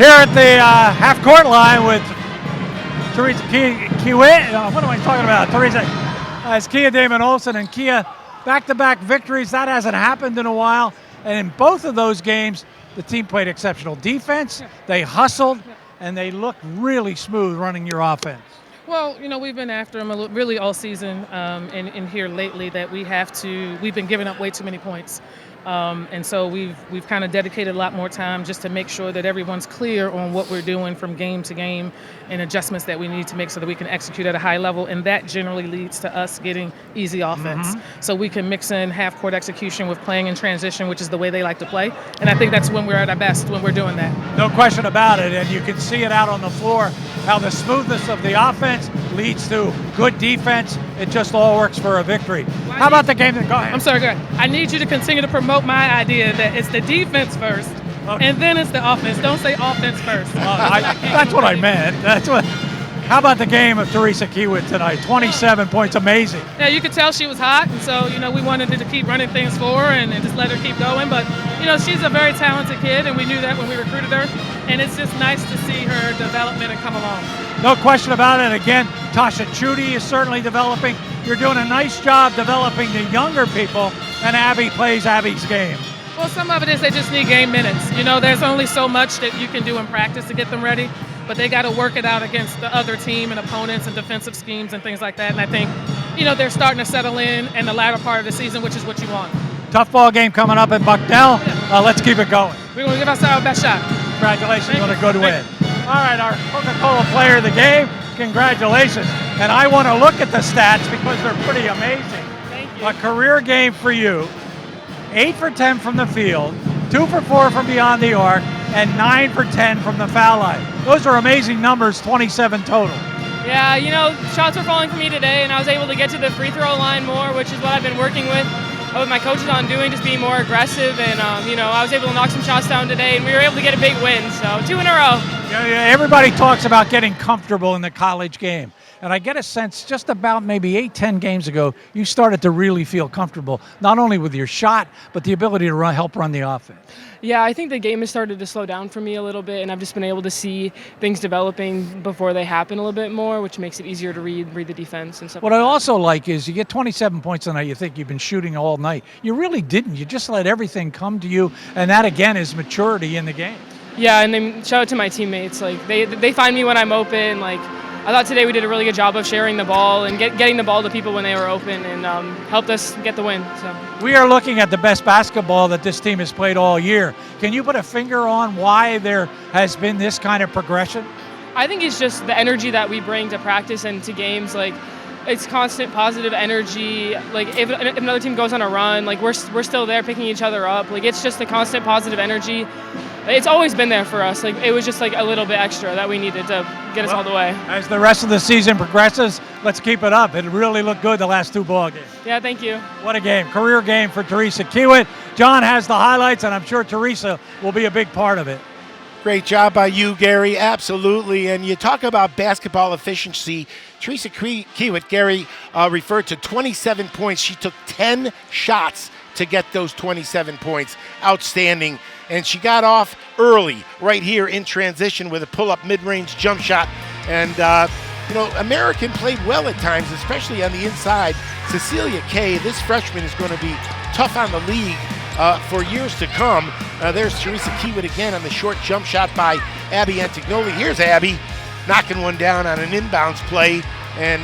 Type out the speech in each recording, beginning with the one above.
Here at the half-court line with Teresa Kiewit. What am I talking about? Teresa, it's Kia Damon Olsen and Kia. Back-to-back victories. That hasn't happened in a while. And in both of those games, the team played exceptional defense. They hustled, and they looked really smooth running your offense. Well, we've been after them really all season, and here lately that we've been giving up way too many points. And so we've kind of dedicated a lot more time just to make sure that everyone's clear on what we're doing from game to game and adjustments that we need to make so that we can execute at a high level. And that generally leads to us getting easy offense. So we can mix in half-court execution with playing in transition, which is the way they like to play. And I think that's when we're at our best, when we're doing that. No question about it. And you can see it out on the floor, how the smoothness of the offense leads to good defense. It just all works for a victory. How about the game? Go ahead. I'm sorry, go ahead. I need you to continue to promote my idea that it's the defense first, and then it's the offense. Don't say offense first. That's what I meant. How about the game of Teresa Kiewit tonight? 27 points, amazing. Yeah, you could tell she was hot, and so we wanted to keep running things for her and just let her keep going. But she's a very talented kid, and we knew that when we recruited her. And it's just nice to see her development and come along. No question about it. Again, Tasha Chudy is certainly developing. You're doing a nice job developing the younger people, and Abby plays Abby's game. Well, some of it is they just need game minutes. There's only so much that you can do in practice to get them ready, but they got to work it out against the other team and opponents and defensive schemes and things like that. And I think, they're starting to settle in the latter part of the season, which is what you want. Tough ball game coming up in Bucknell. Let's keep it going. We're going to give us our best shot. Congratulations on a good win. All right, our Coca-Cola player of the game, congratulations. And I want to look at the stats because they're pretty amazing. Thank you. A career game for you, 8 for 10 from the field, 2 for 4 from beyond the arc, and 9 for 10 from the foul line. Those are amazing numbers, 27 total. Yeah, shots were falling for me today, and I was able to get to the free throw line more, which is what I've been working with my coaches on doing, just being more aggressive. And, I was able to knock some shots down today, and we were able to get a big win. So 2 in a row. Yeah, everybody talks about getting comfortable in the college game. And I get a sense just about maybe 8-10 games ago, you started to really feel comfortable, not only with your shot, but the ability to help run the offense. Yeah, I think the game has started to slow down for me a little bit, and I've just been able to see things developing before they happen a little bit more, which makes it easier to read the defense and stuff. What I also like is you get 27 points tonight, you think you've been shooting all night. You really didn't. You just let everything come to you, and that, again, is maturity in the game. Yeah, and then shout out to my teammates. They find me when I'm open. I thought today we did a really good job of sharing the ball and getting the ball to people when they were open, and helped us get the win. So we are looking at the best basketball that this team has played all year. Can you put a finger on why there has been this kind of progression? I think it's just the energy that we bring to practice and to games. It's constant positive energy. If another team goes on a run, we're still there picking each other up. It's just the constant positive energy. It's always been there for us. It was just a little bit extra that we needed to get us all the way. As the rest of the season progresses, let's keep it up. It really looked good the last 2 ball games. Yeah, thank you. What a game. Career game for Teresa Kiewit. John has the highlights, and I'm sure Teresa will be a big part of it. Great job by you, Gary. Absolutely. And you talk about basketball efficiency. Teresa Kiewit, Gary referred to 27 points. She took 10 shots to get those 27 points. Outstanding. And she got off early right here in transition with a pull-up mid-range jump shot. And, American played well at times, especially on the inside. Cecilia Kay, this freshman, is going to be tough on the league for years to come. There's Teresa Kiewit again on the short jump shot by Abby Antignoli. Here's Abby knocking one down on an inbounds play. And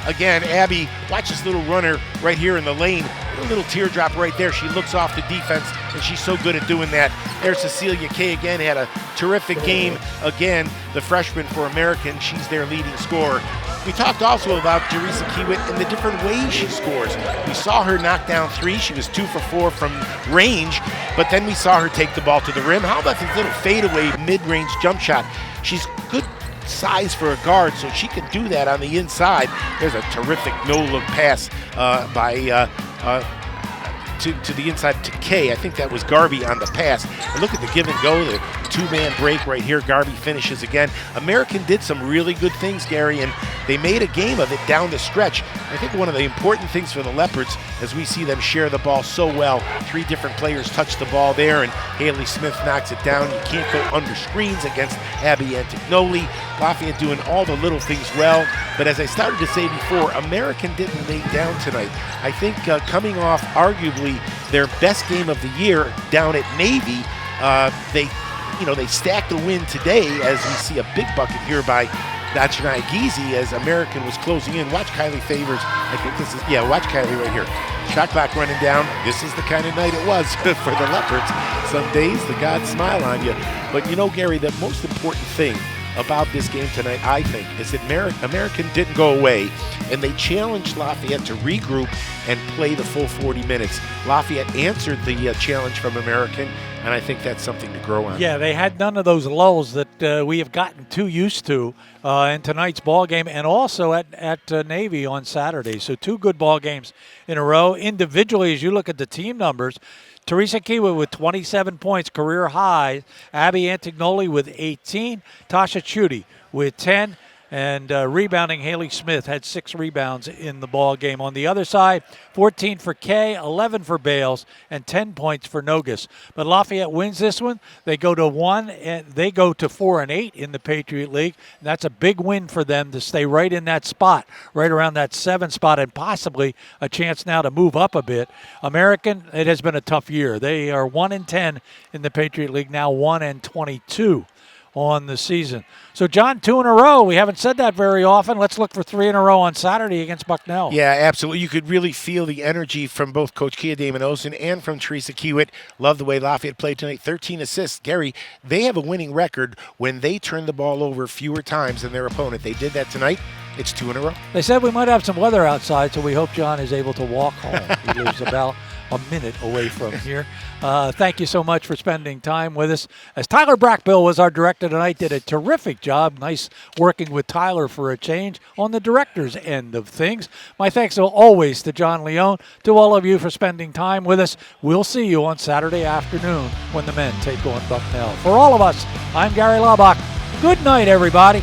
again, Abby, watch this little runner right here in the lane. A little teardrop right there. She looks off the defense, and she's so good at doing that. There's Cecilia Kay again, had a terrific game. Again, the freshman for American, she's their leading scorer. We talked also about Teresa Kiewit and the different ways she scores. We saw her knock down 3. She was 2 for 4 from range, but then we saw her take the ball to the rim. How about this little fadeaway mid-range jump shot? She's good size for a guard, so she can do that on the inside. There's a terrific no-look pass to the inside to Kay. I think that was Garvey on the pass. And look at the give and go, the two-man break right here. Garvey finishes again. American did some really good things, Gary, and they made a game of it down the stretch. I think one of the important things for the Leopards, as we see them share the ball so well, 3 different players touch the ball there, and Haley Smith knocks it down. You can't go under screens against Abby Antignoli. Lafayette doing all the little things well, but as I started to say before, American didn't lay down tonight. I think coming off arguably their best game of the year down at Navy, they stacked the win today, as we see a big bucket here by Dachanai Gizi as American was closing in. Watch Kylie Favors. I think this is, watch Kylie right here. Shot clock running down. This is the kind of night it was for the Leopards. Some days the gods smile on you. But you know, Gary, the most important thing about this game tonight, I think, is that American didn't go away, and they challenged Lafayette to regroup and play the full 40 minutes. Lafayette answered the challenge from American, and I think that's something to grow on. Yeah, they had none of those lulls that we have gotten too used to in tonight's ball game, and also at Navy on Saturday. So 2 good ball games in a row. Individually, as you look at the team numbers, Teresa Kiewit with 27 points, career high. Abby Antignoli with 18. Tasha Chudy with 10. And rebounding, Haley Smith had 6 rebounds in the ball game. On the other side, 14 for Kay, 11 for Bales, and 10 points for Nogus. But Lafayette wins this one. They go to 4-8 in the Patriot League. And that's a big win for them to stay right in that spot, right around that 7 spot, and possibly a chance now to move up a bit. American, it has been a tough year. They are 1-10 in the Patriot League, now 1-22 on the season. So, John, 2 in a row. We haven't said that very often. Let's look for 3 in a row on Saturday against Bucknell. Yeah, absolutely. You could really feel the energy from both Coach Kia Damon-Olsen and from Teresa Kiewit. Love the way Lafayette played tonight. 13 assists. Gary, they have a winning record when they turn the ball over fewer times than their opponent. They did that tonight. It's 2 in a row. They said we might have some weather outside, so we hope John is able to walk home. He lives about a minute away from here. Thank you so much for spending time with us. As Tyler Brackbill was our director tonight, did a terrific job. Nice working with Tyler for a change on the director's end of things. My thanks always to John Leone, to all of you for spending time with us. We'll see you on Saturday afternoon when the men take on Bucknell. For all of us, I'm Gary Laubach. Good night, everybody.